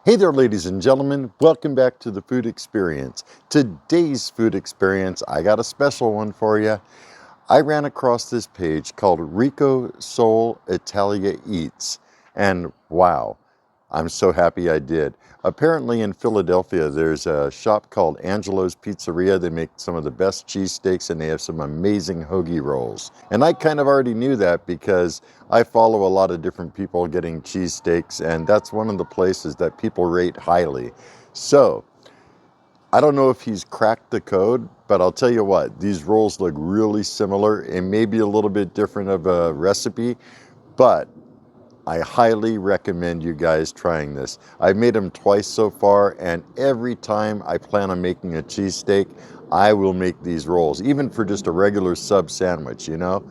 Hey there, ladies and gentlemen. Welcome back to the Food Experience. Today's Food Experience, I got a special one for you. I ran across this page called Rico Soul Italia Eats, and wow, I'm so happy I did. Apparently in Philadelphia, there's a shop called Angelo's Pizzeria. They make some of the best cheesesteaks and they have some amazing hoagie rolls. And I kind of already knew that because I follow a lot of different people getting cheesesteaks, and that's one of the places that people rate highly. So, I don't know if he's cracked the code, but I'll tell you what, these rolls look really similar and maybe a little bit different of a recipe, but I highly recommend you guys trying this. I've made them twice so far, and every time I plan on making a cheesesteak, I will make these rolls, even for just a regular sub sandwich, you know?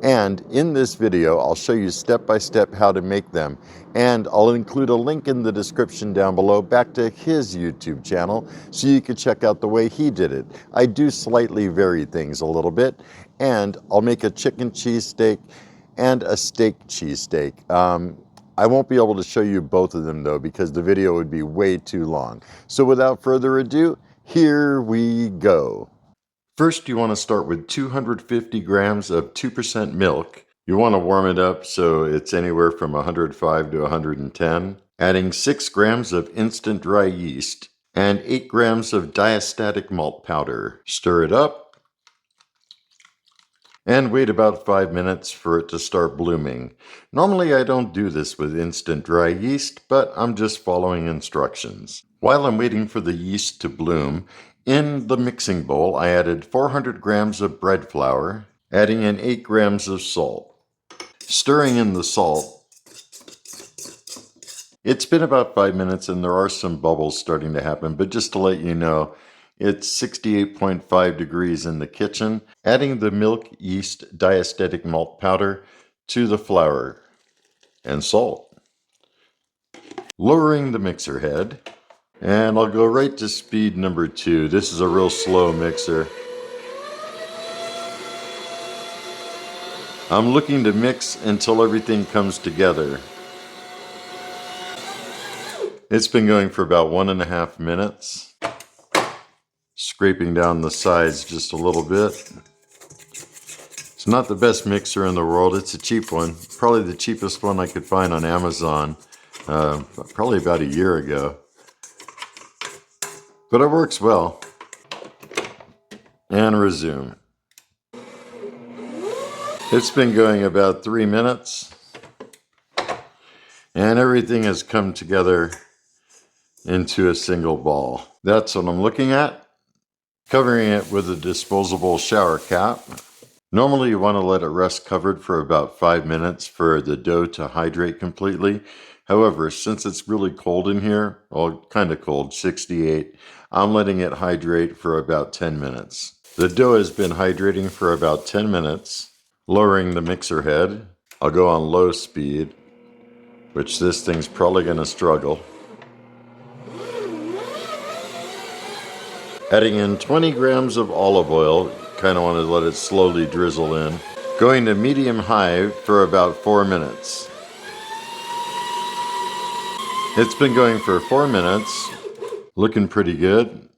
And in this video, I'll show you step by step how to make them. And I'll include a link in the description down below back to his YouTube channel so you can check out the way he did it. I do slightly vary things a little bit, and I'll make a chicken cheesesteak and a steak cheesesteak. I won't be able to show you both of them though because the video would be way too long. So without further ado, here we go. First, you want to start with 250 grams of 2% milk. You want to warm it up so it's anywhere from 105 to 110. Adding 6 grams of instant dry yeast and 8 grams of diastatic malt powder. Stir it up and wait about 5 minutes for it to start blooming. Normally I don't do this with instant dry yeast, but I'm just following instructions. While I'm waiting for the yeast to bloom, in the mixing bowl I added 400 grams of bread flour, adding in 8 grams of salt. Stirring in the salt. It's been about 5 minutes and there are some bubbles starting to happen, but just to let you know, it's 68.5 degrees in the kitchen. Adding the milk, yeast, diastatic malt powder to the flour and salt. Lowering the mixer head. And I'll go right to speed number 2. This is a real slow mixer. I'm looking to mix until everything comes together. It's been going for about 1.5 minutes. Scraping down the sides just a little bit. It's not the best mixer in the world. It's a cheap one. Probably the cheapest one I could find on Amazon. Probably about a year ago. But it works well. And resume. It's been going about 3 minutes. And everything has come together into a single ball. That's what I'm looking at. Covering it with a disposable shower cap. Normally you want to let it rest covered for about 5 minutes for the dough to hydrate completely. However, since it's really cold in here, well, kind of cold, 68, I'm letting it hydrate for about 10 minutes. The dough has been hydrating for about 10 minutes. Lowering the mixer head. I'll go on low speed, which this thing's probably going to struggle. Adding in 20 grams of olive oil, kind of want to let it slowly drizzle in. Going to medium-high for about 4 minutes. It's been going for 4 minutes, looking pretty good.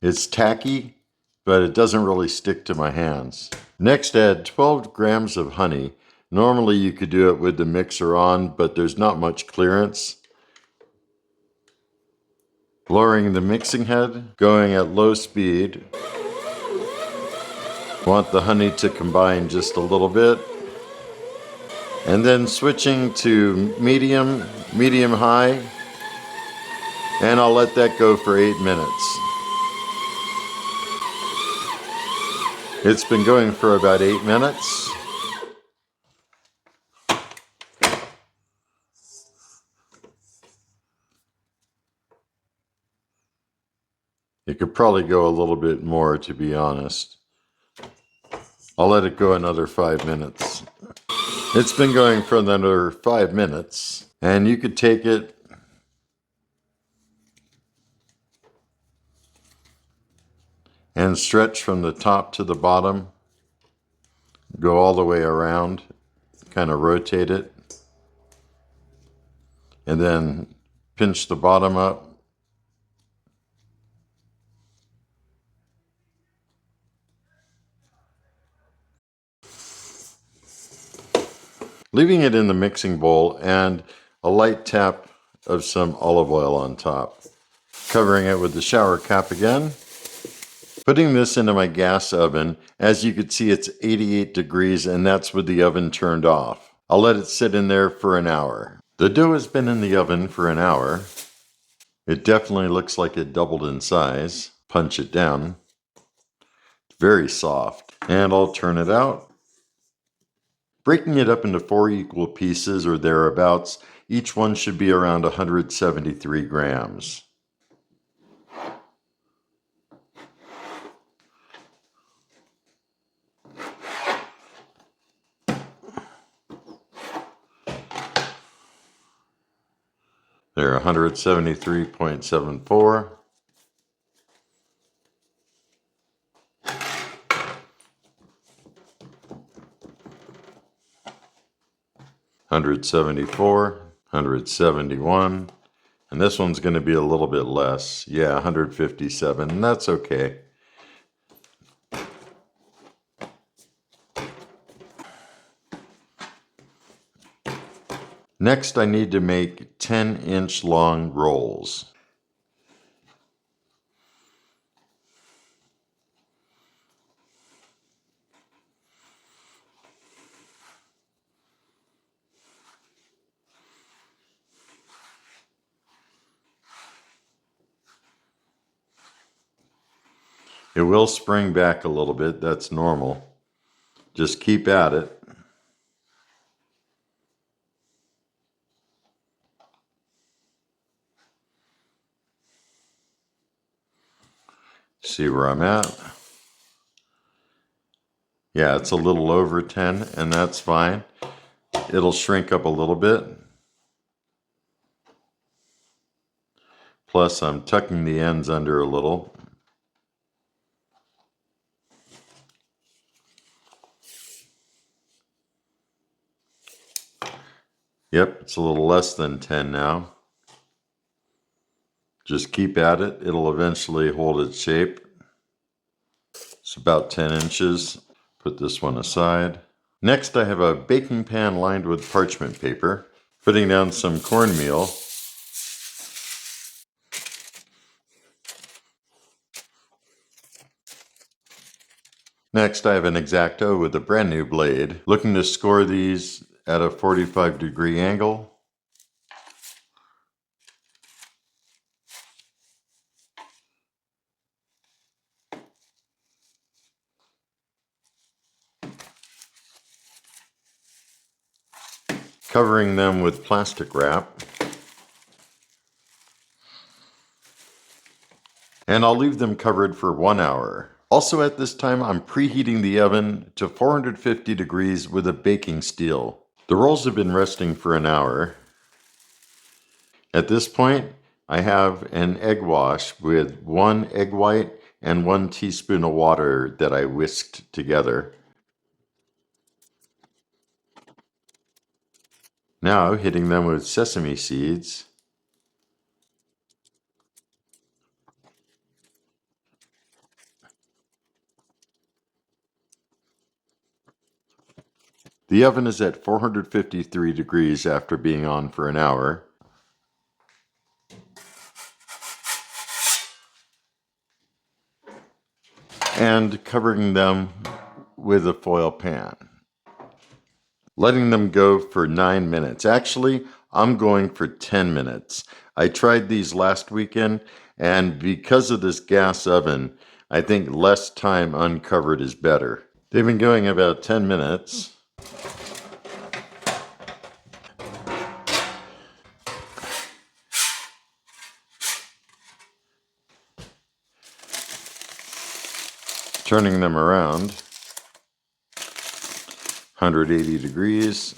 It's tacky, but it doesn't really stick to my hands. Next, add 12 grams of honey. Normally you could do it with the mixer on, but there's not much clearance. Lowering the mixing head, going at low speed. Want the honey to combine just a little bit. And then switching to medium-high. And I'll let that go for 8 minutes. It's been going for about 8 minutes. It could probably go a little bit more, to be honest. I'll let it go another 5 minutes. It's been going for another 5 minutes, and you could take it and stretch from the top to the bottom, go all the way around, kind of rotate it, and then Pinch the bottom up. Leaving it in the mixing bowl and a light tap of some olive oil on top. Covering it with the shower cap again. Putting this into my gas oven. As you can see, it's 88 degrees and that's with the oven turned off. I'll let it sit in there for an hour. The dough has been in the oven for an hour. It definitely looks like it doubled in size. Punch it down. It's very soft. And I'll turn it out. Breaking it up into 4 equal pieces or thereabouts, each one should be around 173 grams. They're 173.74. $174, $171, and this one's going to be a little bit less. Yeah, $157, and that's okay. Next, I need to make 10-inch long rolls. It will spring back a little bit, that's normal. Just keep at it. See where I'm at? Yeah, it's a little over 10, and that's fine. It'll shrink up a little bit. Plus, I'm tucking the ends under a little. Yep, it's a little less than 10 now. Just keep at it. It'll eventually hold its shape. It's about 10 inches. Put this one aside. Next, I have a baking pan lined with parchment paper. Putting down some cornmeal. Next, I have an X-Acto with a brand new blade. Looking to score these at a 45-degree angle. Covering them with plastic wrap. And I'll leave them covered for 1 hour. Also at this time, I'm preheating the oven to 450 degrees with a baking steel. The rolls have been resting for an hour. At this point, I have an egg wash with 1 egg white and 1 teaspoon of water that I whisked together. Now hitting them with sesame seeds. The oven is at 453 degrees after being on for an hour. And covering them with a foil pan. Letting them go for 9 minutes. Actually, I'm going for 10 minutes. I tried these last weekend, and because of this gas oven, I think less time uncovered is better. They've been going about 10 minutes. Turning them around, 180 degrees.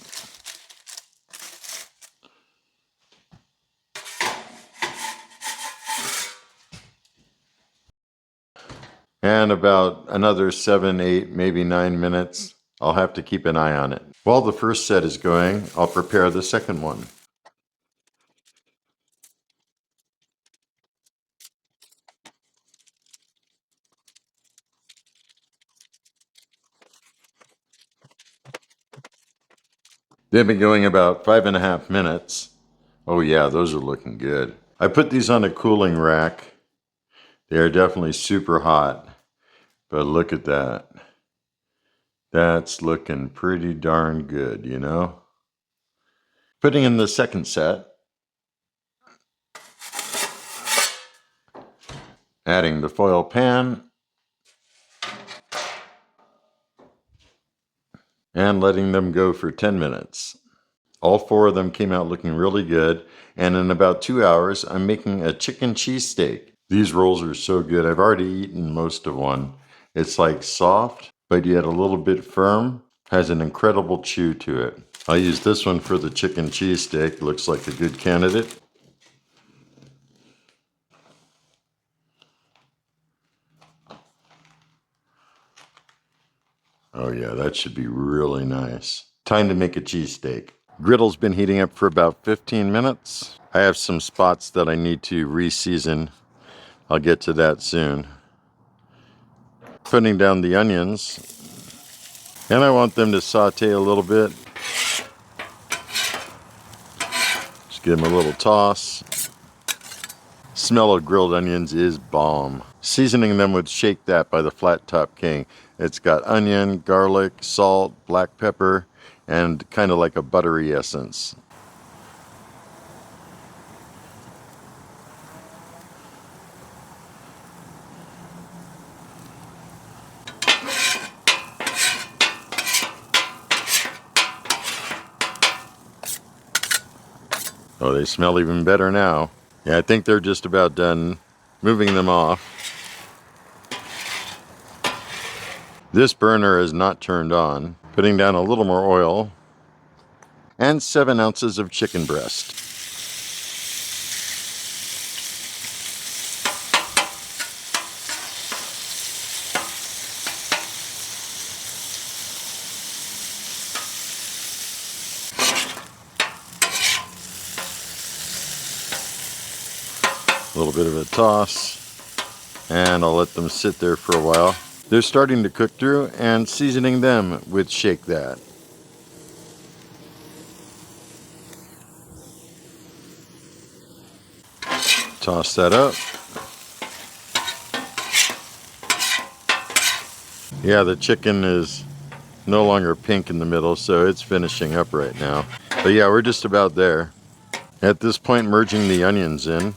And about another 7, 8, maybe 9 minutes. I'll have to keep an eye on it. While the first set is going, I'll prepare the second one. They've been going about 5.5 minutes. Oh yeah, those are looking good. I put these on a cooling rack. They are definitely super hot, but look at that. That's looking pretty darn good, you know? Putting in the second set. Adding the foil pan. And letting them go for 10 minutes. All 4 of them came out looking really good. And in about 2 hours, I'm making a chicken cheesesteak. These rolls are so good. I've already eaten most of one. It's like soft, but yet a little bit firm. Has an incredible chew to it. I'll use this one for the chicken cheesesteak. Looks like a good candidate. Oh yeah, that should be really nice. Time to make a cheesesteak. Griddle's been heating up for about 15 minutes. I have some spots that I need to re-season. I'll get to that soon. Putting down the onions. And I want them to saute a little bit. Just give them a little toss. Smell of grilled onions is bomb. Seasoning them with Shake That by the Flat Top King. It's got onion, garlic, salt, black pepper, and kind of like a buttery essence. Oh, they smell even better now. Yeah, I think they're just about done. Moving them off. This burner is not turned on. Putting down a little more oil. And 7 ounces of chicken breast. A little bit of a toss, and I'll let them sit there for a while. They're starting to cook through, and seasoning them with Shake That. Toss that up. Yeah, the chicken is no longer pink in the middle, so it's finishing up right now. But yeah, we're just about there. At this point, merging the onions in.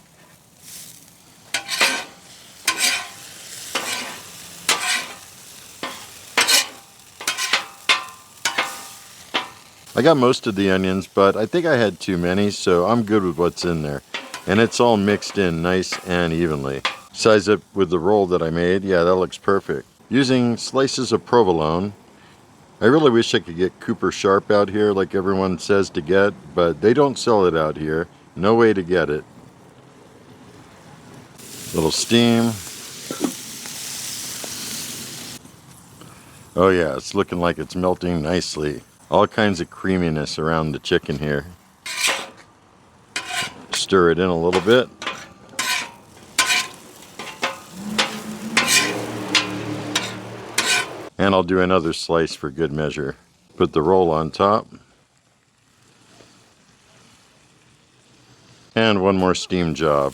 I got most of the onions, but I think I had too many, so I'm good with what's in there. And it's all mixed in nice and evenly. Size up with the roll that I made. Yeah, that looks perfect. Using slices of provolone. I really wish I could get Cooper Sharp out here like everyone says to get, but they don't sell it out here. No way to get it. Little steam. Oh yeah, it's looking like it's melting nicely. All kinds of creaminess around the chicken here. Stir it in a little bit. And I'll do another slice for good measure. Put the roll on top. And one more steam job.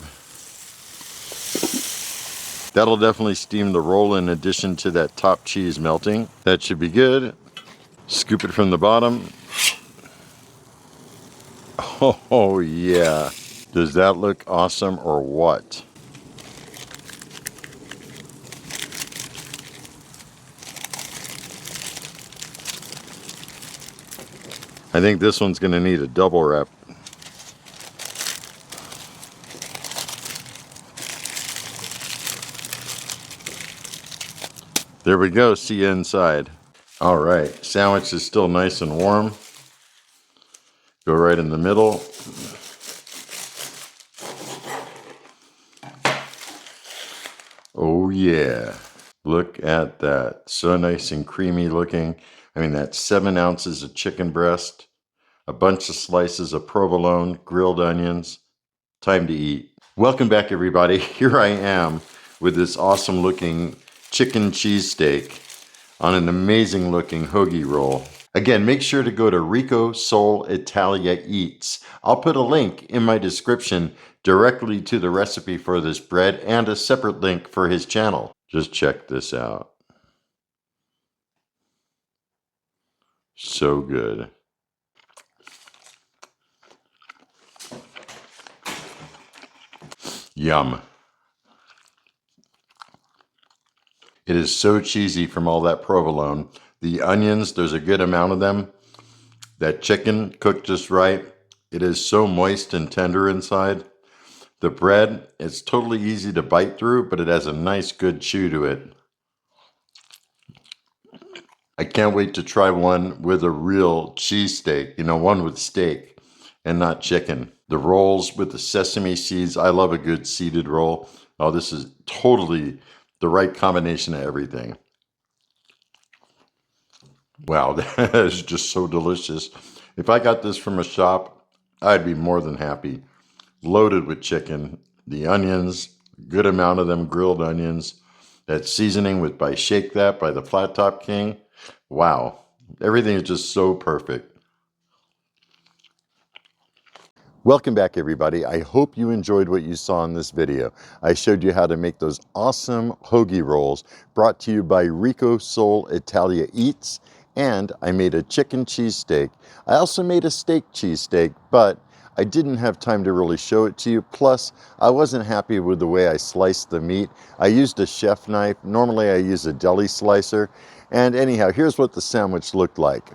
That'll definitely steam the roll in addition to that top cheese melting. That should be good. Scoop it from the bottom. Oh yeah. Does that look awesome or what? I think this one's going to need a double wrap. There we go, see you inside. All right, sandwich is still nice and warm. Go right in the middle. Oh yeah, look at that. So nice and creamy looking. I mean, that's 7 ounces of chicken breast, a bunch of slices of provolone, grilled onions. Time to eat. Welcome back, everybody. Here I am with this awesome looking chicken cheesesteak on an amazing looking hoagie roll. Again, make sure to go to Rico Soul Italia Eats. I'll put a link in my description directly to the recipe for this bread and a separate link for his channel. Just check this out. So good. Yum. It is so cheesy from all that provolone. The onions, there's a good amount of them. That chicken cooked just right. It is so moist and tender inside. The bread, it's totally easy to bite through, but it has a nice good chew to it. I can't wait to try one with a real cheesesteak, one with steak and not chicken. The rolls with the sesame seeds, I love a good seeded roll. Oh, this is totally the right combination of everything. Wow, that is just so delicious. If I got this from a shop, I'd be more than happy. Loaded with chicken, the onions, good amount of them grilled onions, that seasoning by Shake That by the Flat Top King. Wow, everything is just so perfect. Welcome back, everybody. I hope you enjoyed what you saw in this video. I showed you how to make those awesome hoagie rolls brought to you by Rico Soul Italia Eats, and I made a chicken cheesesteak. I also made a steak cheesesteak, but I didn't have time to really show it to you. Plus, I wasn't happy with the way I sliced the meat. I used a chef knife. Normally, I use a deli slicer. And anyhow, here's what the sandwich looked like.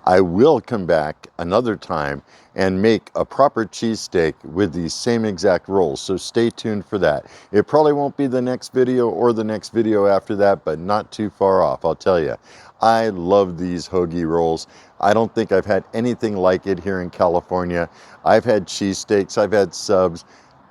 I will come back another time and make a proper cheesesteak with these same exact rolls, so stay tuned for that. It probably won't be the next video or the next video after that, but not too far off, I'll tell you. I love these hoagie rolls. I don't think I've had anything like it here in California. I've had cheesesteaks, I've had subs.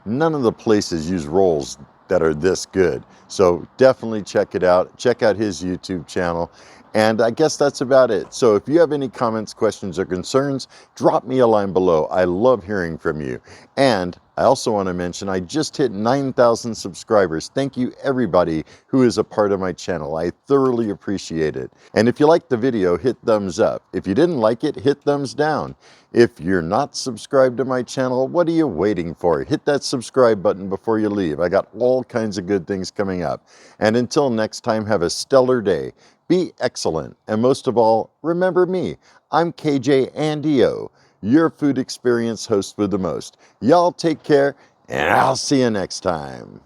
None of the places use rolls that are this good. So definitely check it out. Check out his YouTube channel. And I guess that's about it. So if you have any comments, questions, or concerns, drop me a line below. I love hearing from you. And I also want to mention I just hit 9,000 subscribers. Thank you everybody who is a part of my channel. I thoroughly appreciate it. And if you liked the video, hit thumbs up. If you didn't like it, hit thumbs down. If you're not subscribed to my channel, what are you waiting for? Hit that subscribe button before you leave. I got all kinds of good things coming up. And until next time, have a stellar day. Be excellent, and most of all, remember me. I'm KJ Andio, your food experience host with the most. Y'all take care, and I'll see you next time.